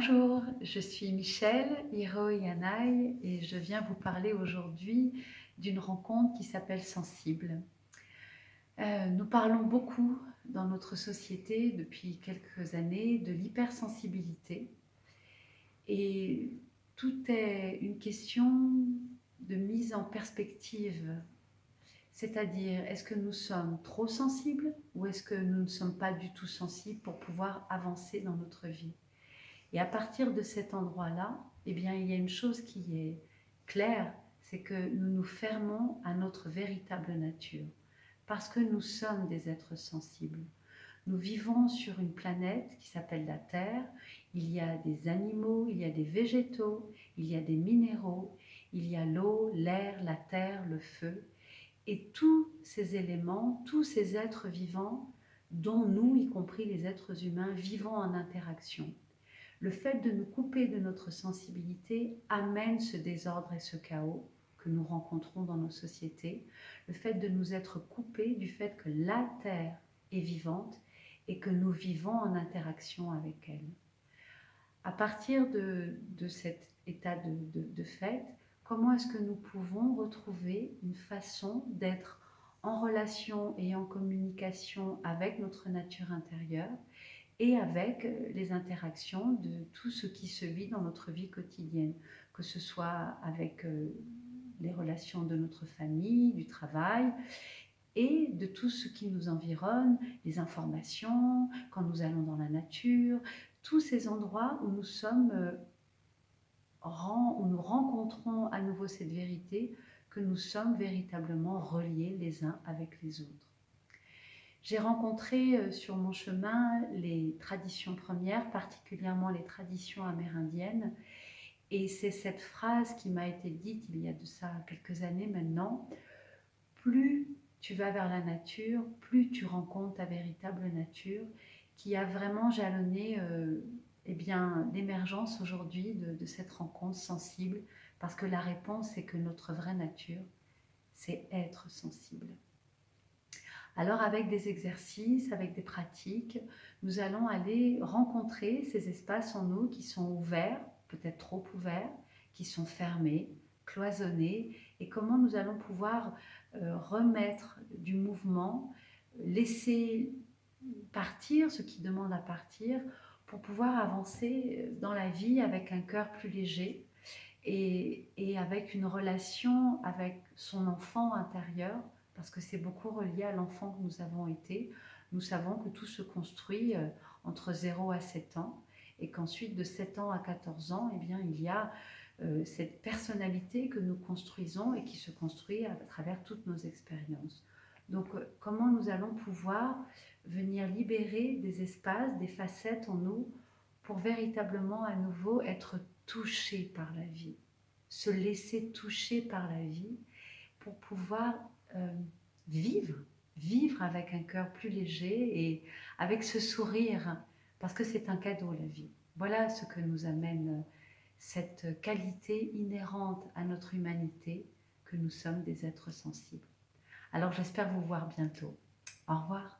Bonjour, je suis Michelle Hiro Yanai et je viens vous parler aujourd'hui d'une rencontre qui s'appelle Sensible. Nous parlons beaucoup dans notre société depuis quelques années de l'hypersensibilité et tout est une question de mise en perspective. C'est-à-dire, est-ce que nous sommes trop sensibles ou est-ce que nous ne sommes pas du tout sensibles pour pouvoir avancer dans notre vie? Et à partir de cet endroit-là, eh bien, il y a une chose qui est claire, c'est que nous nous fermons à notre véritable nature, parce que nous sommes des êtres sensibles. Nous vivons sur une planète qui s'appelle la Terre. Il y a des animaux, il y a des végétaux, il y a des minéraux, il y a l'eau, l'air, la terre, le feu. Et tous ces éléments, tous ces êtres vivants, dont nous, y compris les êtres humains, vivons en interaction. Le fait de nous couper de notre sensibilité amène ce désordre et ce chaos que nous rencontrons dans nos sociétés. Le fait de nous être coupés du fait que la Terre est vivante et que nous vivons en interaction avec elle. À partir de cet état de fait, comment est-ce que nous pouvons retrouver une façon d'être en relation et en communication avec notre nature intérieure et avec les interactions de tout ce qui se vit dans notre vie quotidienne, que ce soit avec les relations de notre famille, du travail et de tout ce qui nous environne, les informations, quand nous allons dans la nature, tous ces endroits où nous sommes, où nous rencontrons à nouveau cette vérité, que nous sommes véritablement reliés les uns avec les autres. J'ai rencontré sur mon chemin les traditions premières, particulièrement les traditions amérindiennes, et c'est cette phrase qui m'a été dite il y a de ça quelques années maintenant: plus tu vas vers la nature, plus tu rencontres ta véritable nature, qui a vraiment jalonné l'émergence aujourd'hui de cette rencontre sensible, parce que la réponse est que notre vraie nature, c'est être sensible. Alors avec des exercices, avec des pratiques, nous allons aller rencontrer ces espaces en nous qui sont ouverts, peut-être trop ouverts, qui sont fermés, cloisonnés, et comment nous allons pouvoir remettre du mouvement, laisser partir ce qui demande à partir pour pouvoir avancer dans la vie avec un cœur plus léger et avec une relation avec son enfant intérieur, parce que c'est beaucoup relié à l'enfant que nous avons été. Nous savons que tout se construit entre 0 à 7 ans, et qu'ensuite de 7 ans à 14 ans, eh bien, il y a cette personnalité que nous construisons et qui se construit à travers toutes nos expériences. Donc, comment nous allons pouvoir venir libérer des espaces, des facettes en nous pour véritablement à nouveau être touché par la vie, se laisser toucher par la vie pour pouvoir vivre avec un cœur plus léger et avec ce sourire, parce que c'est un cadeau la vie. Voilà ce que nous amène cette qualité inhérente à notre humanité, que nous sommes des êtres sensibles. Alors j'espère vous voir bientôt. Au revoir.